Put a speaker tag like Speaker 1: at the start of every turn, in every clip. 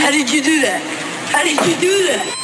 Speaker 1: How did you do that? How did you do that?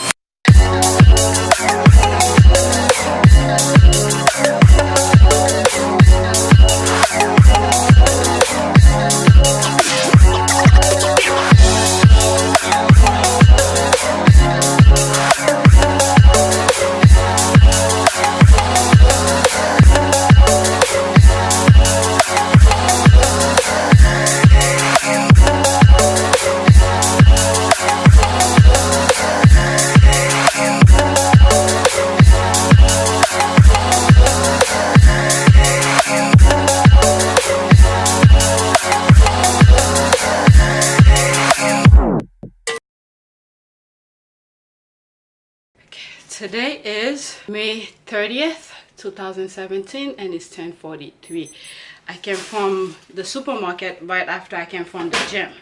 Speaker 2: Today is May 30th, 2017 and it's 10:43. I came from the supermarket right after I came from the gym.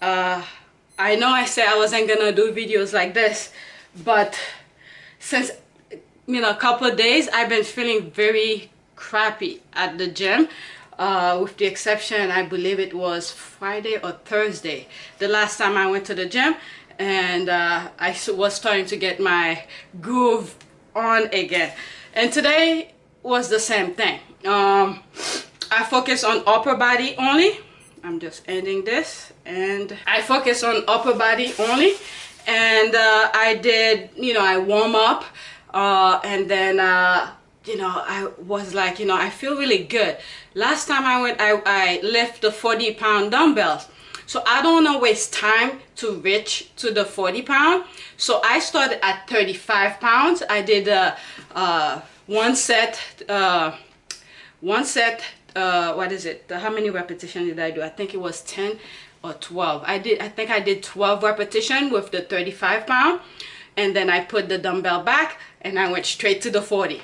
Speaker 2: I know I said I wasn't gonna do videos like this, but since a couple of days I've been feeling very crappy at the gym, with the exception, I believe it was Friday or Thursday, the last time I went to the gym. And I was starting to get my groove on again, and today was the same thing. I focus on upper body only. I'm just ending this, and I focus on upper body only, and I did, I warm up, and then I was like, I feel really good. Last time I went, I lift the 40-pound dumbbells. So I don't want to waste time to reach to the 40-pound. So I started at 35 pounds. I did one set, what is it? How many repetitions did I do? I think it was 10 or 12. I think I did 12 repetitions with the 35-pound. And then I put the dumbbell back and I went straight to the 40.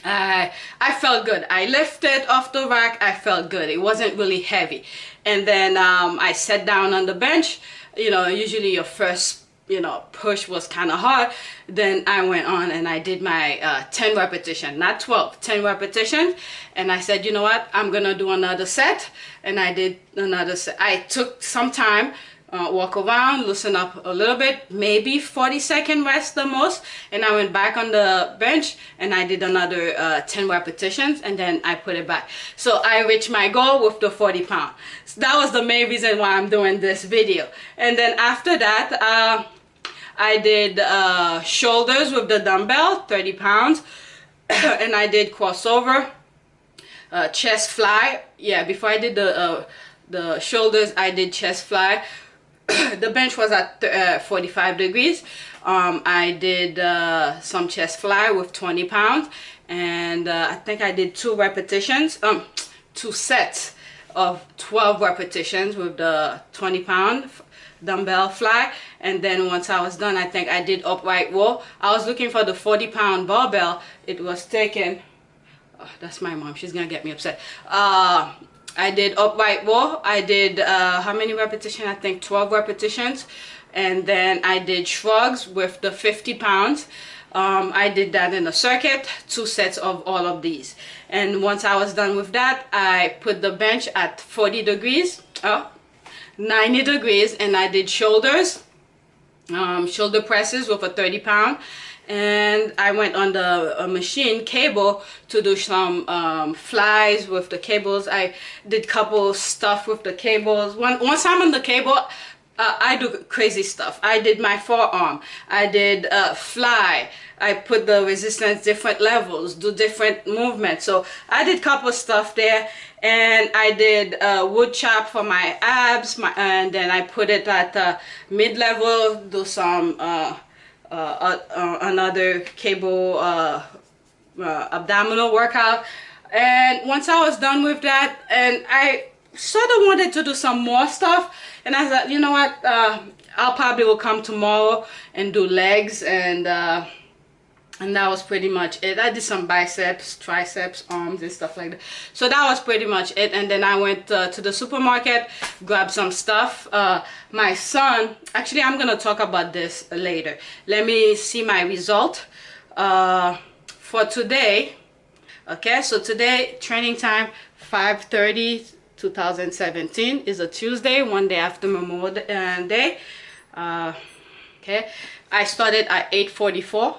Speaker 2: I felt good. I lifted off the rack. I felt good. It wasn't really heavy. And then I sat down on the bench. Usually your first push was kind of hard. Then I went on and I did my 10 repetition, not 12, 10 repetitions. And I said, you know what, I'm gonna do another set. And I did another set. I took some time, walk around, loosen up a little bit, maybe 40-second rest the most, and I went back on the bench and I did another 10 repetitions, and then I put it back. So I reached my goal with the 40-pound. So that was the main reason why I'm doing this video. And then after that, I did shoulders with the dumbbell, 30 pounds, and I did crossover, chest fly. Yeah, before I did the shoulders, I did chest fly. The bench was at 45 degrees. I did some chest fly with 20 pounds, and I think I did 2 sets of 12 repetitions with the 20-pound dumbbell fly. And then once I was done, I think I did upright row. I was looking for the 40-pound barbell. It was taken. Oh, that's my mom, she's gonna get me upset. I did upright row. I did how many repetitions? I think 12 repetitions. And then I did shrugs with the 50 pounds. I did that in a circuit, 2 sets of all of these. And once I was done with that, I put the bench at 40 degrees, 90 degrees, and I did shoulders, shoulder presses with a 30-pound. And I went on the machine cable to do some flies with the cables. I did couple stuff with the cables. Once I'm on the cable, I do crazy stuff. I did my forearm. I did fly. I put the resistance different levels, do different movements. So I did couple stuff there, and I did wood chop for my abs. And then I put it at mid-level, do some another cable abdominal workout. And once I was done with that, and I sort of wanted to do some more stuff, and I thought, you know what, I'll probably will come tomorrow and do legs, and that was pretty much it. I did some biceps, triceps, arms, and stuff like that. So that was pretty much it. And then I went to the supermarket, grabbed some stuff. My son, actually, I'm gonna talk about this later. Let me see my result for today. Okay, so today training time 5:30 2017. Is a Tuesday, one day after Memorial Day. Okay, I started at 8:44.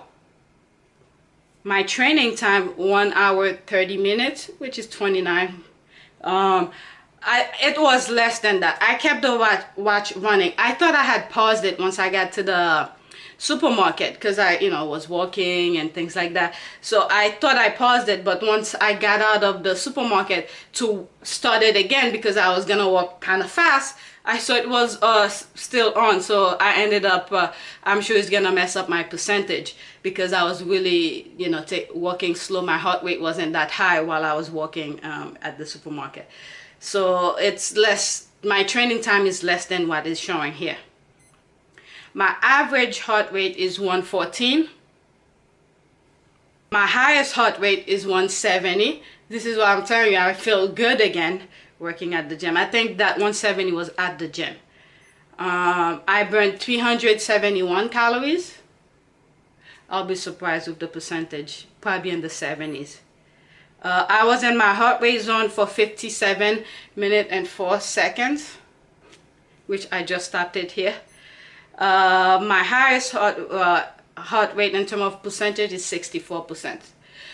Speaker 2: My training time 1 hour 30 minutes, which is 29. It was less than that. I kept the watch running. I thought I had paused it once I got to the supermarket because I was walking and things like that. So I thought I paused it, but once I got out of the supermarket to start it again because I was gonna walk kind of fast, I saw it was still on. So I ended up I'm sure it's gonna mess up my percentage because I was really walking slow. My heart rate wasn't that high while I was walking at the supermarket. So it's less, my training time is less than what is showing here. My average heart rate is 114. My highest heart rate is 170. This is what I'm telling you, I feel good again working at the gym. I think that 170 was at the gym. I burned 371 calories. I'll be surprised with the percentage, probably in the 70s. I was in my heart rate zone for 57 minutes and 4 seconds, which I just stopped it here. My highest heart rate in terms of percentage is 64%.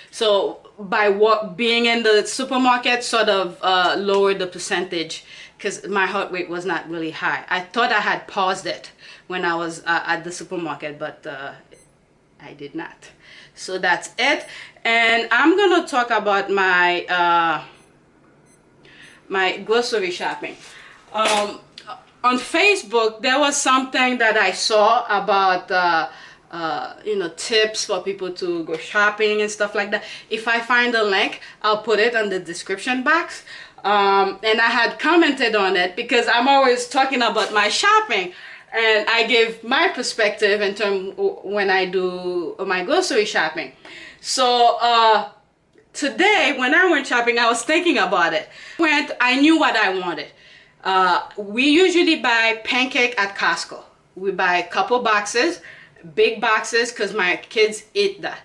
Speaker 2: So by being in the supermarket sort of lowered the percentage because my heart rate was not really high. I thought I had paused it when I was at the supermarket, but I did not. So that's it. And I'm gonna talk about my my grocery shopping. On Facebook, there was something that I saw about tips for people to go shopping and stuff like that. If I find a link, I'll put it on the description box. And I had commented on it because I'm always talking about my shopping, and I give my perspective in terms when I do my grocery shopping. So today when I went shopping, I was thinking about it. I knew what I wanted. We usually buy pancake at Costco. We buy a couple boxes, big boxes, because my kids eat that.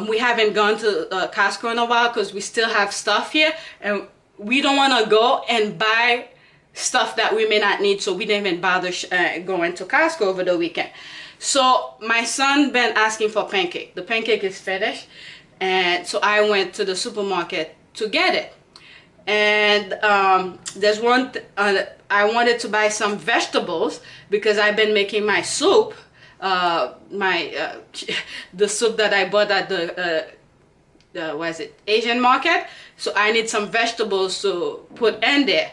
Speaker 2: We haven't gone to Costco in a while because we still have stuff here, and we don't want to go and buy stuff that we may not need, so we didn't even bother going to Costco over the weekend. So my son been asking for pancake. The pancake is finished, and so I went to the supermarket to get it. And there's one I wanted to buy some vegetables because I've been making my soup, the soup that I bought at the Asian market. So I need some vegetables to put in there.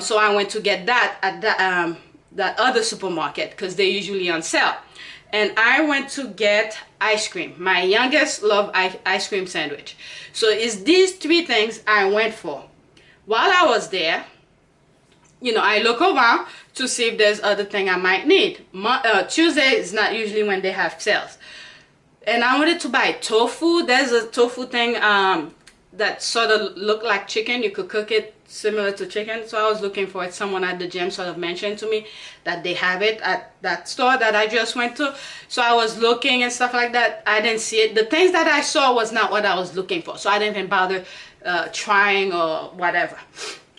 Speaker 2: So I went to get that at that other supermarket because they're usually on sale. And I went to get ice cream. My youngest loves ice cream sandwich. So it's these 3 things I went for. While I was there, I look around to see if there's other thing I might need. Tuesday is not usually when they have sales. And I wanted to buy tofu. There's a tofu thing that sort of look like chicken. You could cook it similar to chicken. So I was looking for it. Someone at the gym sort of mentioned to me that they have it at that store that I just went to. So I was looking and stuff like that. I didn't see it. The things that I saw was not what I was looking for. So I didn't even bother trying or whatever.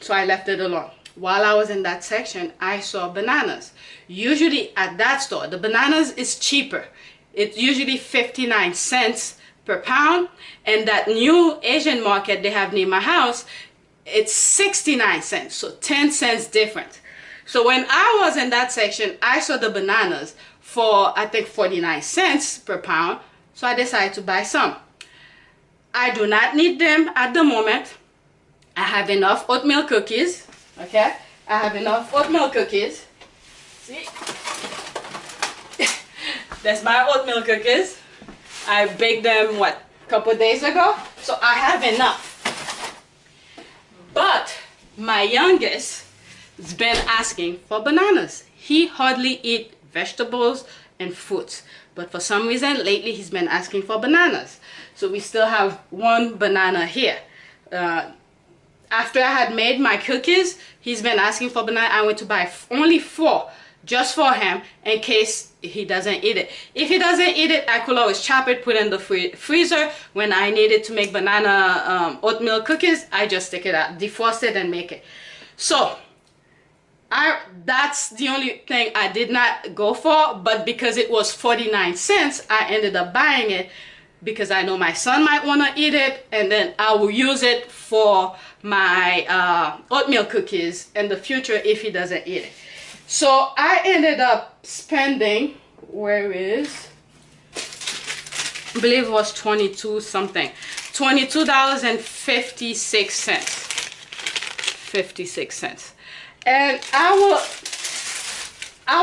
Speaker 2: So I left it alone. While I was in that section, I saw bananas. Usually at that store, the bananas is cheaper. It's usually 59 cents per pound. And that new Asian market they have near my house, it's 69 cents. So 10 cents difference. So when I was in that section, I saw the bananas for, I think, 49 cents per pound. So I decided to buy some. I do not need them at the moment. I have enough oatmeal cookies. Okay, I have enough oatmeal cookies. See? That's my oatmeal cookies. I baked them, a couple days ago. So I have enough. But my youngest has been asking for bananas. He hardly eats vegetables and fruits. But for some reason, lately he's been asking for bananas. So we still have 1 banana here. After I had made my cookies, he's been asking for banana. I went to buy only 4 just for him in case he doesn't eat it. If he doesn't eat it, I could always chop it, put it in the freezer. When I need it to make banana oatmeal cookies, I just take it out, defrost it, and make it. So that's the only thing I did not go for, but because it was 49 cents, I ended up buying it because I know my son might want to eat it, and then I will use it for my oatmeal cookies in the future if he doesn't eat it. So I ended up spending, where is, I believe it was 22 something, $22.56. 56 cents. And I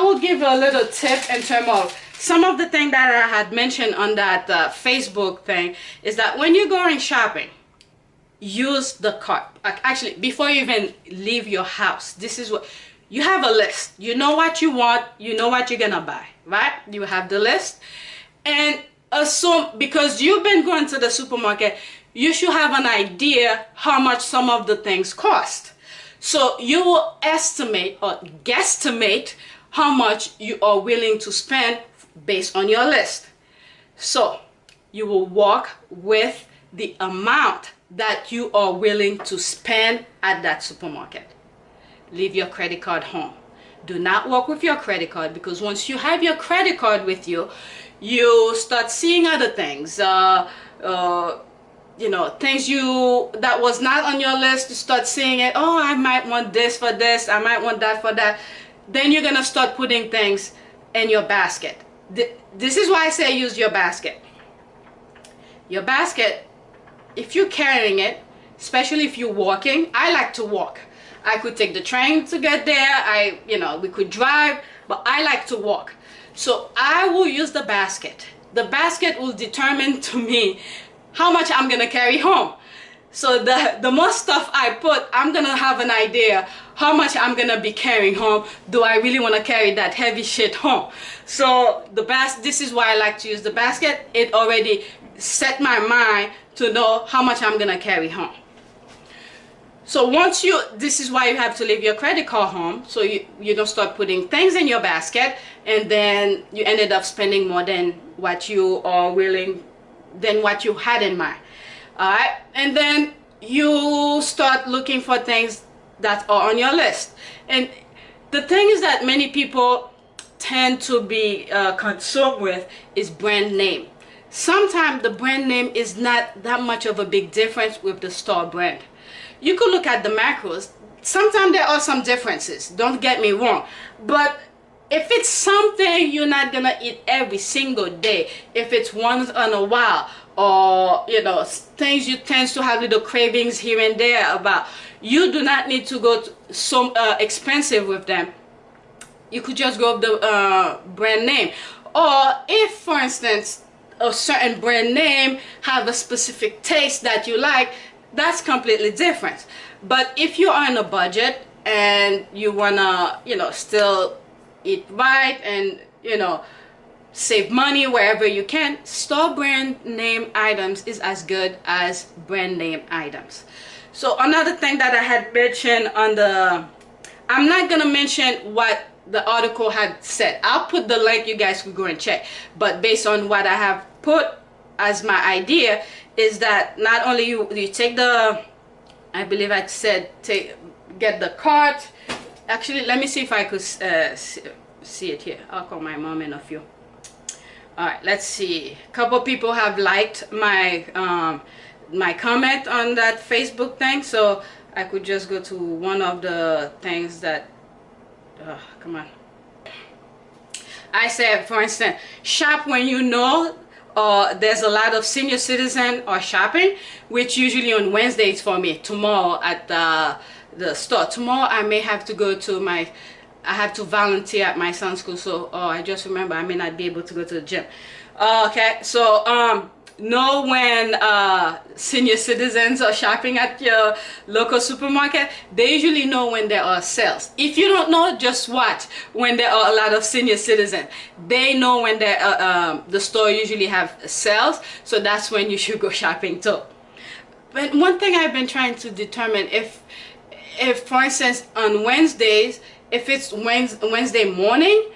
Speaker 2: will give a little tip in terms of some of the things that I had mentioned on that Facebook thing, is that when you're going shopping, use the cart. Actually, before you even leave your house, this is what you have: a list. You know what you want, you know what you're gonna buy, right? You have the list, and assume, because you've been going to the supermarket, you should have an idea how much some of the things cost. So you will estimate or guesstimate how much you are willing to spend based on your list. So you will walk with the amount that you are willing to spend at that supermarket. Leave your credit card home. Do not walk with your credit card, because once you have your credit card with you, you start seeing other things. You know, things that was not on your list, you start seeing it. Oh, I might want this for this, I might want that for that. Then you're gonna start putting things in your basket. This is why I say use your basket. Your basket, if you're carrying it, especially if you're walking, I like to walk. I could take the train to get there, we could drive, but I like to walk. So I will use the basket. The basket will determine to me how much I'm gonna carry home. So the more stuff I put, I'm gonna have an idea how much I'm gonna be carrying home. Do I really wanna carry that heavy shit home? So this is why I like to use the basket. It already set my mind to know how much I'm gonna carry home. So this is why you have to leave your credit card home, so you don't start putting things in your basket and then you ended up spending more than what you are willing, than what you had in mind. All right, and then you start looking for things that are on your list. And the thing is that many people tend to be consumed with is brand name. Sometimes the brand name is not that much of a big difference with the store brand. You could look at the macros. Sometimes there are some differences, don't get me wrong, but if it's something you're not gonna eat every single day, if it's once in a while, or things you tend to have little cravings here and there about, you do not need to go to so expensive with them. You could just go with the brand name. Or if, for instance, a certain brand name have a specific taste that you like, that's completely different. But if you are on a budget and you wanna still eat right and save money wherever you can, store brand name items is as good as brand name items. So another thing that I had mentioned I'm not gonna mention what the article had said. I'll put the link, you guys could go and check, but based on what I have put as my idea is that not only you take I believe I said get the cart. Actually, let me see if I could see it here. I'll call my mom in a few. All right, let's see. A couple people have liked my my comment on that Facebook thing, so I could just go to one of the things that come on. I said, for instance, shop when you know there's a lot of senior citizens are shopping, which usually on Wednesdays for me. Tomorrow at the store. Tomorrow I may have to go to I have to volunteer at my son's school, so I just remember I may not be able to go to the gym. Okay, so know when senior citizens are shopping at your local supermarket. They usually know when there are sales. If you don't know, just watch when there are a lot of senior citizens. They know when the store usually have sales, so that's when you should go shopping too. But one thing I've been trying to determine, if for instance on Wednesdays if it's Wednesday morning,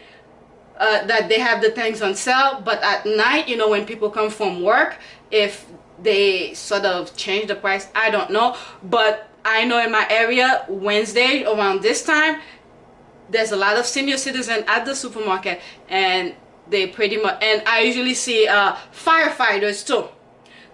Speaker 2: that they have the things on sale, but at night, you know, when people come from work, if they sort of change the price, I don't know. But I know in my area, Wednesday around this time, there's a lot of senior citizens at the supermarket, and they pretty much, and I usually see firefighters too.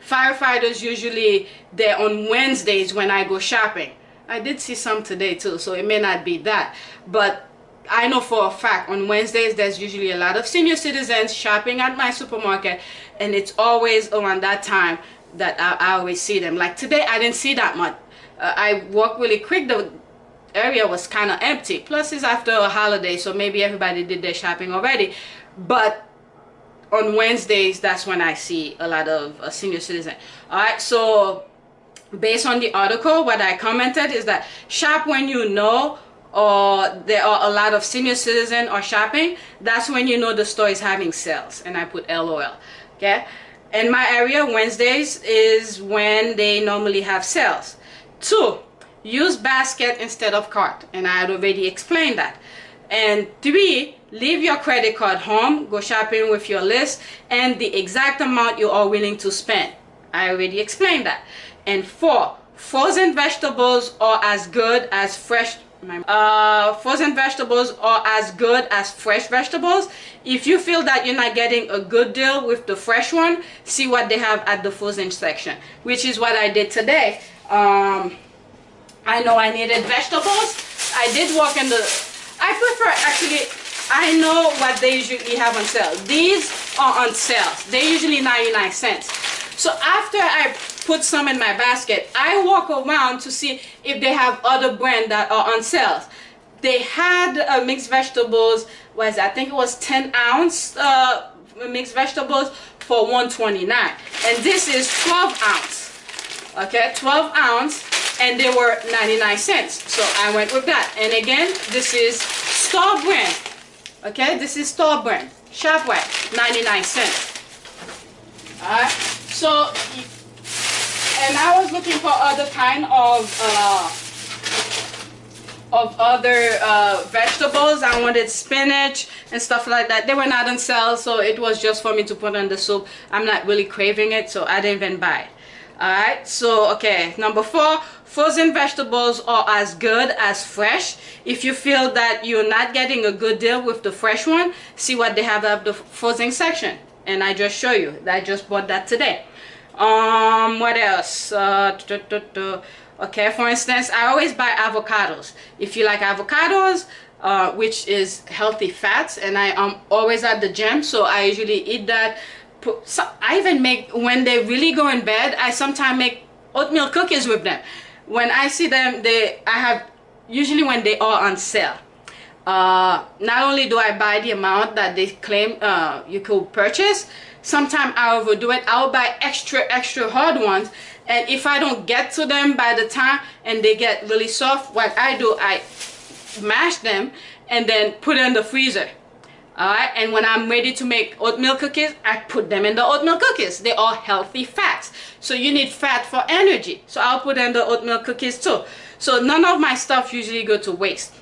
Speaker 2: Firefighters usually they're on Wednesdays when I go shopping. I did see some today too, so it may not be that, but I know for a fact on Wednesdays there's usually a lot of senior citizens shopping at my supermarket, and it's always around that time that I always see them. Like today I didn't see that much. I walked really quick, the area was kind of empty, plus it's after a holiday, so maybe everybody did their shopping already. But on Wednesdays, that's when I see a lot of senior citizens. Alright, so based on the article, what I commented is that shop when you know, or there are a lot of senior citizens are shopping. That's when you know the store is having sales, and I put LOL. Okay, in my area, Wednesdays is when they normally have sales. 2, use basket instead of cart, and I had already explained that. And 3, leave your credit card home, go shopping with your list and the exact amount you are willing to spend. I already explained that. And 4, frozen vegetables are as good as fresh. Frozen vegetables are as good as fresh vegetables. If you feel that you're not getting a good deal with the fresh one, see what they have at the frozen section, which is what I did today. I know I needed vegetables. I did walk in the, I prefer actually, I know what they usually have on sale. These are on sale. They're usually 99 cents. So after I put some in my basket, I walk around to see if they have other brands that are on sale. They had mixed vegetables, I think it was 10 ounce mixed vegetables for $1.29, and this is 12 ounce. Okay, 12 ounce, and they were 99 cents. So I went with that. And again, this is store brand. Okay, this is store brand. ShopRite, 99 cents. Alright, so, and I was looking for other kind of other vegetables. I wanted spinach and stuff like that. They were not on sale, so it was just for me to put on the soup. I'm not really craving it, so I didn't even buy it. Alright, so okay, number 4, frozen vegetables are as good as fresh. If you feel that you're not getting a good deal with the fresh one, see what they have at the frozen section, and I just show you. I just bought that today. What else? Okay, for instance, I always buy avocados. If you like avocados, which is healthy fats, and I am always at the gym, so I usually eat that. So I even make, when they really go in bed, I sometimes make oatmeal cookies with them. When I see them, I have, usually when they are on sale. Not only do I buy the amount that they claim you could purchase, sometimes I overdo it. I'll buy extra hard ones, and if I don't get to them by the time and they get really soft, what I do, I mash them and then put it in the freezer. Alright, and when I'm ready to make oatmeal cookies, I put them in the oatmeal cookies. They are healthy fats, so you need fat for energy, so I'll put in the oatmeal cookies too. So none of my stuff usually go to waste.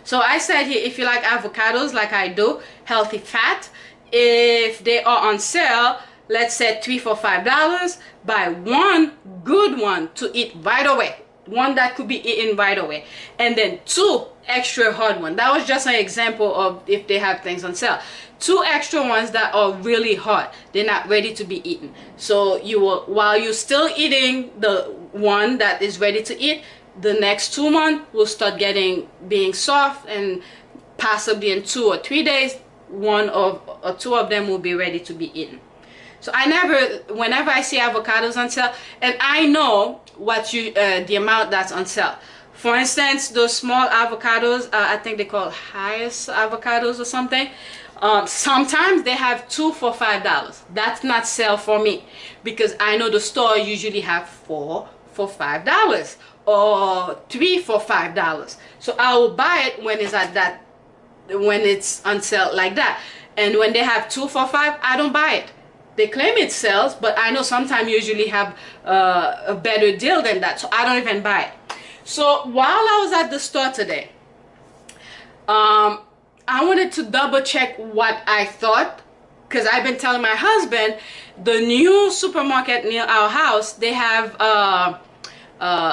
Speaker 2: So I said here, if you like avocados like I do, healthy fat, if they are on sale, let's say 3 for $5, buy one good one to eat right away, one that could be eaten right away, and then 2 extra hard ones. That was just an example of if they have things on sale. 2 extra ones that are really hard, they're not ready to be eaten. So you will, while you're still eating the one that is ready to eat, the next 2 months will start being soft, and possibly in 2 or 3 days, 1 or 2 of them will be ready to be eaten. So whenever I see avocados on sale, and I know what the amount that's on sale. For instance, those small avocados, I think they call highest avocados or something. Sometimes they have 2 for $5. That's not sale for me, because I know the store usually have 4 for $5 or 3 for $5. So I will buy it when it's at that, when it's on sale like that. And when they have 2 for $5, I don't buy it. They claim it sells, but I know sometimes usually have a better deal than that, so I don't even buy it. So while I was at the store today, I wanted to double check what I thought, because I've been telling my husband the new supermarket near our house, they have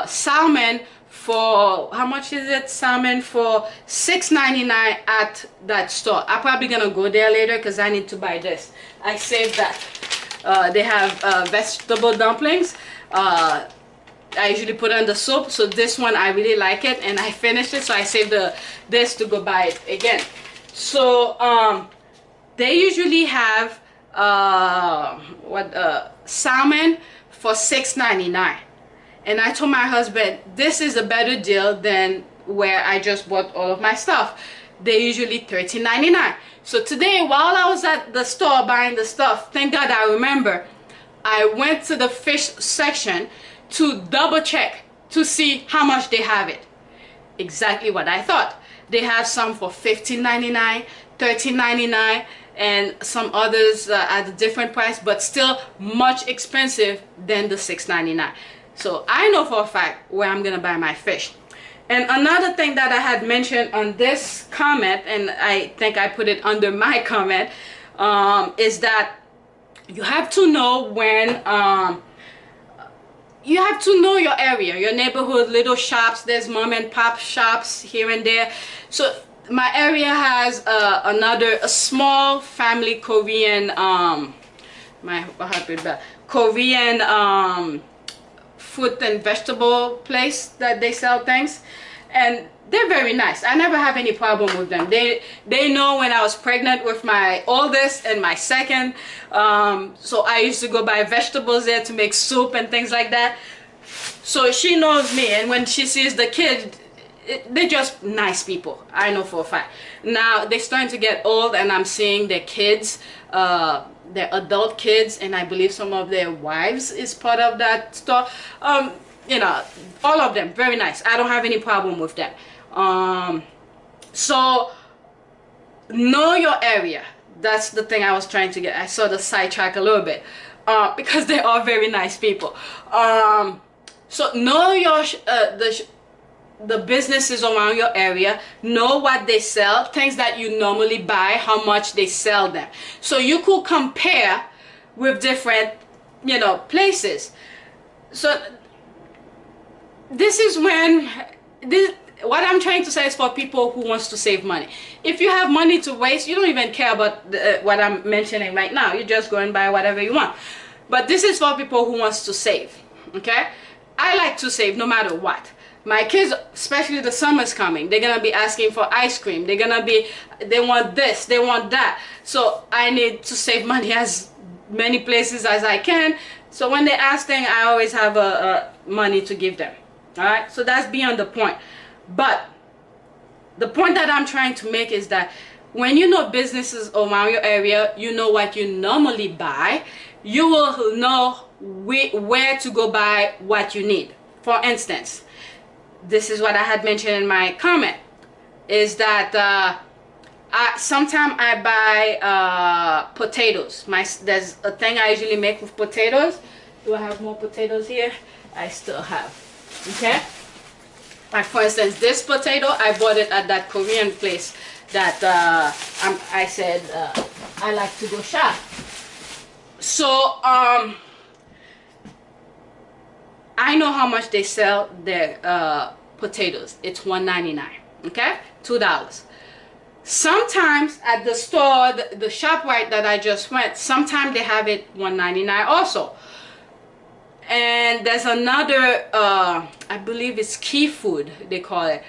Speaker 2: salmon for, how much is it? Salmon for $6.99 at that store. I'm probably gonna go there later because I need to buy this. I saved that. They have vegetable dumplings. I usually put on the soup, so this one I really like it, and I finished it, so I saved this to go buy it again. So they usually have salmon for $6.99, and I told my husband this is a better deal than where I just bought all of my stuff. They usually $13.99. So today, while I was at the store buying the stuff, thank God I remember, I went to the fish section to double check to see how much they have it. Exactly what I thought. They have some for $15.99, $13.99, and some others at a different price, but still much expensive than the $6.99. So I know for a fact where I'm gonna buy my fish. And another thing that I had mentioned on this comment, and I think I put it under my comment, is that you have to know when you have to know your area, your neighborhood, little shops. There's mom and pop shops here and there. So my area has a small family Korean Korean fruit and vegetable place that they sell things, and they're very nice. I never have any problem with them. They know when I was pregnant with my oldest and my second, so I used to go buy vegetables there to make soup and things like that. So she knows me, and when she sees the kid, they're just nice people. I know for a fact. Now they're starting to get old, and I'm seeing their kids, their adult kids, and I believe some of their wives is part of that store. You know, all of them very nice. I don't have any problem with them. So know your area. That's the thing I was trying to get. I saw the sidetrack a little bit, because they are very nice people. So know your the businesses around your area. Know what they sell, things that you normally buy, how much they sell them, so you could compare with different, you know, places. So this is when what I'm trying to say is for people who wants to save money. If you have money to waste, you don't even care about what I'm mentioning right now. You just go and buy whatever you want. But this is for people who wants to save. Okay, I like to save no matter what. My kids, especially the summer's coming, they're gonna be asking for ice cream. They want this, they want that. So I need to save money as many places as I can. So when they ask things, I always have money to give them. All right, so that's beyond the point. But the point that I'm trying to make is that when you know businesses around your area, you know what you normally buy, you will know where to go buy what you need. For instance, this is what I had mentioned in my comment, is that sometimes I buy potatoes. There's a thing I usually make with potatoes. Do I have more potatoes here? I still have. Okay, like for instance, this potato, I bought it at that Korean place that I said I like to go shop. So I know how much they sell their potatoes. It's $1.99. Okay, $2. Sometimes at the store, the ShopRite that I just went, sometimes they have it $1.99 also. And there's another, I believe it's Key Food, they call it.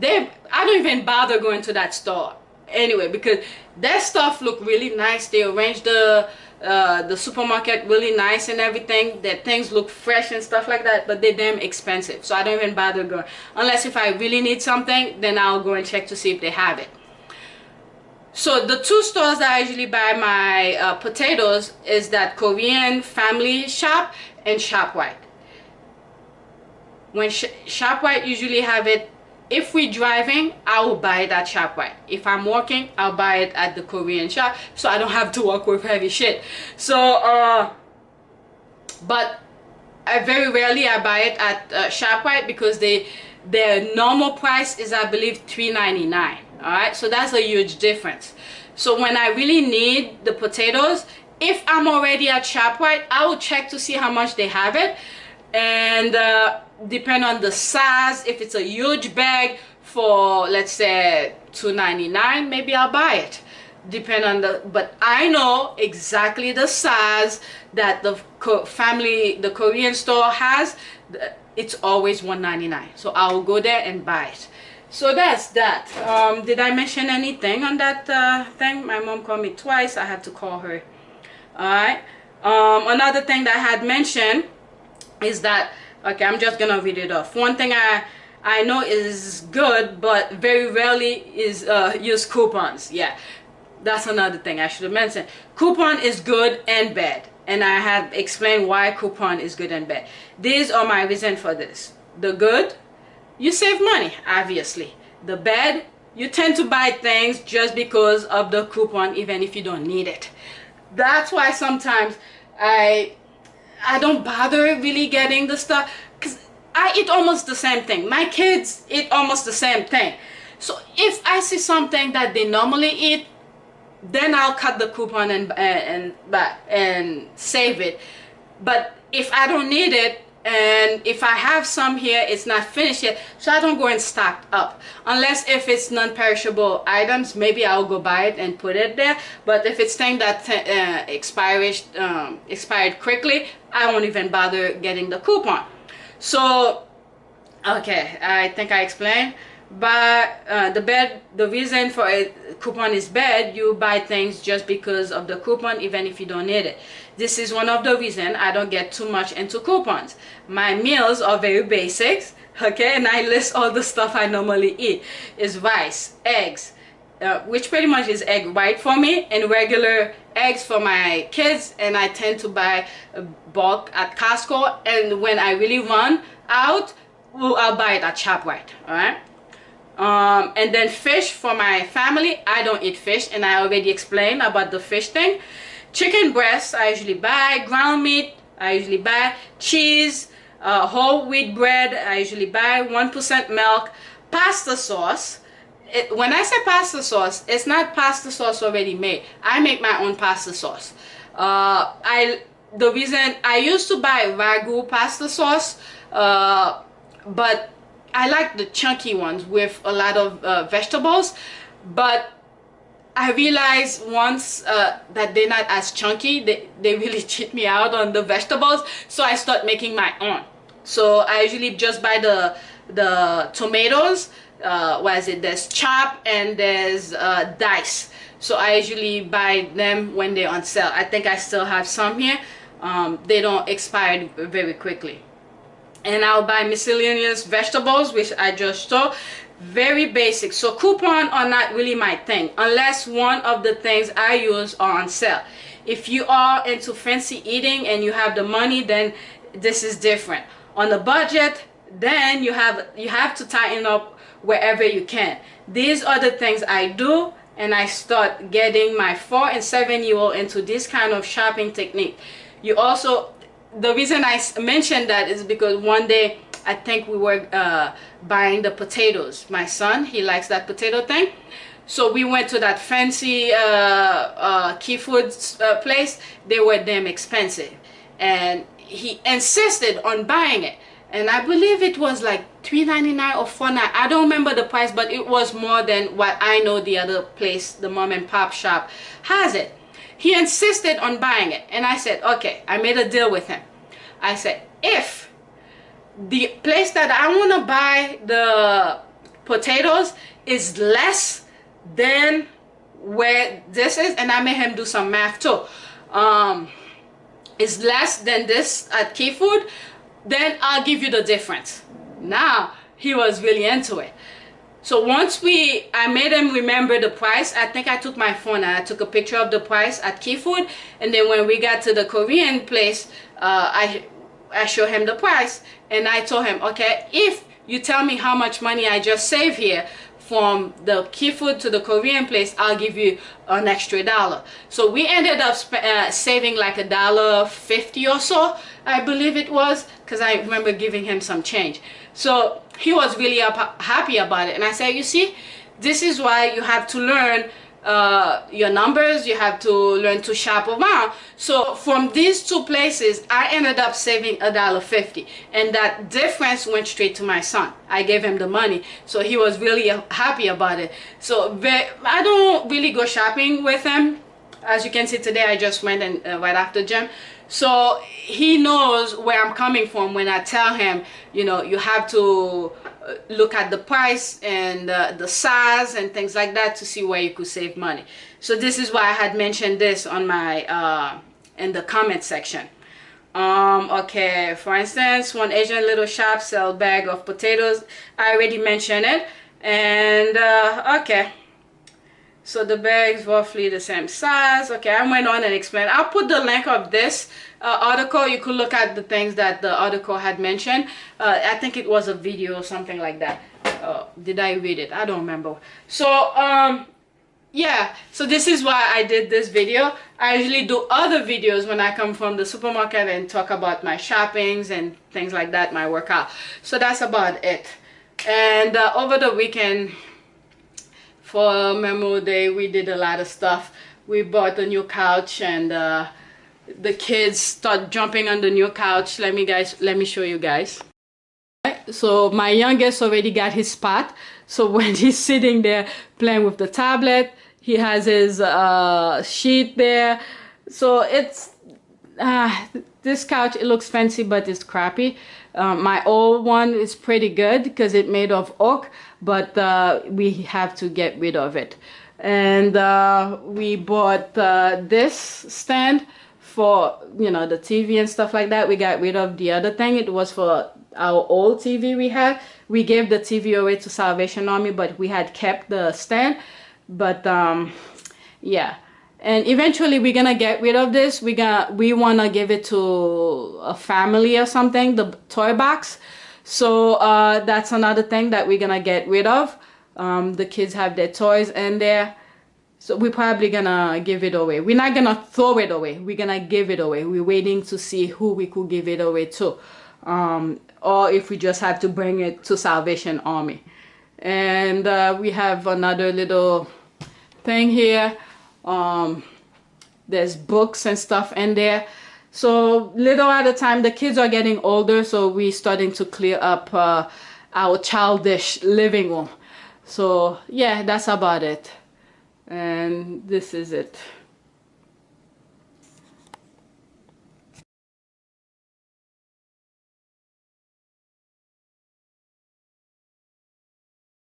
Speaker 2: I don't even bother going to that store anyway, because their stuff look really nice. They arrange the supermarket really nice and everything. Their things look fresh and stuff like that, but they're damn expensive. So I don't even bother going, unless if I really need something, then I'll go and check to see if they have it. So the two stores that I usually buy my potatoes is that Korean family shop and ShopRite. When ShopRite usually have it, if we're driving, I will buy it at ShopRite. If I'm working, I'll buy it at the Korean shop, so I don't have to work with heavy shit. So but very rarely I buy it at ShopRite, because their normal price is, I believe, $3.99. All right, so that's a huge difference. So when I really need the potatoes, if I'm already at ShopRite, I will check to see how much they have it, and depend on the size. If it's a huge bag for, let's say, $2.99, maybe I'll buy it. Depend on the, but I know exactly the size that the Korean store has. It's always $1.99, so I will go there and buy it. So that's that. Did I mention anything on that thing? My mom called me twice. I had to call her. All right. Another thing that I had mentioned is that, okay, I'm just gonna read it off. One thing I know is good, but very rarely is use coupons. Yeah, that's another thing I should have mentioned. Coupon is good and bad, and I have explained why coupon is good and bad. These are my reason for this. The good, you save money, obviously. The bad, you tend to buy things just because of the coupon, even if you don't need it. That's why sometimes I don't bother really getting the stuff, because I eat almost the same thing. My kids eat almost the same thing. So if I see something that they normally eat, then I'll cut the coupon and save it. But if I don't need it, and if I have some here, it's not finished yet, so I don't go and stock up. Unless if it's non-perishable items, maybe I'll go buy it and put it there. But if it's thing that expired quickly, I won't even bother getting the coupon. So okay, I think I explained. But the reason for a coupon is bad, you buy things just because of the coupon, even if you don't need it. This is one of the reasons I don't get too much into coupons. My meals are very basic, okay, and I list all the stuff I normally eat. Is rice, eggs, which pretty much is egg white for me, and regular eggs for my kids, and I tend to buy bulk at Costco, and when I really run out, I'll buy it at ShopRite. All right. And then fish for my family. I don't eat fish, and I already explained about the fish thing. Chicken breasts I usually buy. Ground meat I usually buy. Cheese, whole wheat bread I usually buy. 1% milk. Pasta sauce. When I say pasta sauce, it's not pasta sauce already made. I make my own pasta sauce. The reason I used to buy Ragu pasta sauce, but I like the chunky ones with a lot of vegetables, but I realized once that they're not as chunky. They really cheat me out on the vegetables, so I start making my own. So I usually just buy the tomatoes. What is it? There's chopped and there's dice. So I usually buy them when they're on sale. I think I still have some here. They don't expire very quickly. And I'll buy miscellaneous vegetables, which I just saw. Very basic. So coupon are not really my thing, unless one of the things I use are on sale. If you are into fancy eating and you have the money, then this is different. On the budget, then you have to tighten up wherever you can. These are the things I do, and I start getting my 4- and 7-year-old into this kind of shopping technique. You also, the reason I mentioned that is because one day I think we were buying the potatoes. My son, he likes that potato thing. So we went to that fancy key foods place. They were damn expensive. And he insisted on buying it. And I believe it was like $3.99 or $4.99. I don't remember the price, but it was more than what I know the other place, the mom and pop shop, has it. He insisted on buying it, and I said, okay, I made a deal with him. I said, if the place that I want to buy the potatoes is less than where this is, and I made him do some math too, is less than this at Key Food, then I'll give you the difference. Now, he was really into it. So once I made him remember the price. I think I took my phone and I took a picture of the price at Key Food, and then when we got to the Korean place, I showed him the price, and I told him, okay, if you tell me how much money I just saved here from the Key Food to the Korean place, I'll give you an extra $1. So we ended up saving like $1.50 or so, I believe it was, because I remember giving him some change. So he was really happy about it, and I said, you see, this is why you have to learn your numbers. You have to learn to shop around. So from these two places, I ended up saving $1.50, and that difference went straight to my son. I gave him the money, so he was really happy about it. So I don't really go shopping with him. As you can see today, I just went and right after gym. So he knows where I'm coming from when I tell him, you know, you have to look at the price and the size and things like that to see where you could save money. So this is why I had mentioned this on my in the comment section. Okay, for instance, one Asian little shop sell bag of potatoes. I already mentioned it. And okay, so the bag's roughly the same size. Okay, I went on and explained. I'll put the link of this article. You could look at the things that the article had mentioned. I think it was a video or something like that. Did I read it? I don't remember. So yeah, so this is why I did this video. I usually do other videos when I come from the supermarket and talk about my shoppings and things like that, my workout. So that's about it. And over the weekend, for Memorial Day, we did a lot of stuff. We bought a new couch, and the kids start jumping on the new couch. Let me show you guys. So my youngest already got his spot. So when he's sitting there playing with the tablet, he has his sheet there. So it's this couch, it looks fancy, but it's crappy. My old one is pretty good because it's made of oak, but we have to get rid of it. And we bought this stand for, you know, the TV and stuff like that. We got rid of the other thing. It was for our old TV we had. We gave the TV away to Salvation Army, but we had kept the stand. But yeah. And eventually we're gonna get rid of this. We wanna give it to a family or something, the toy box. So that's another thing that we're gonna get rid of. The kids have their toys in there. So we're probably gonna give it away. We're not gonna throw it away. We're gonna give it away. We're waiting to see who we could give it away to. Or if we just have to bring it to Salvation Army. And we have another little thing here. There's books and stuff in there. So little at a time, the kids are getting older, so we're starting to clear up our childish living room. So yeah, that's about it. And this is it.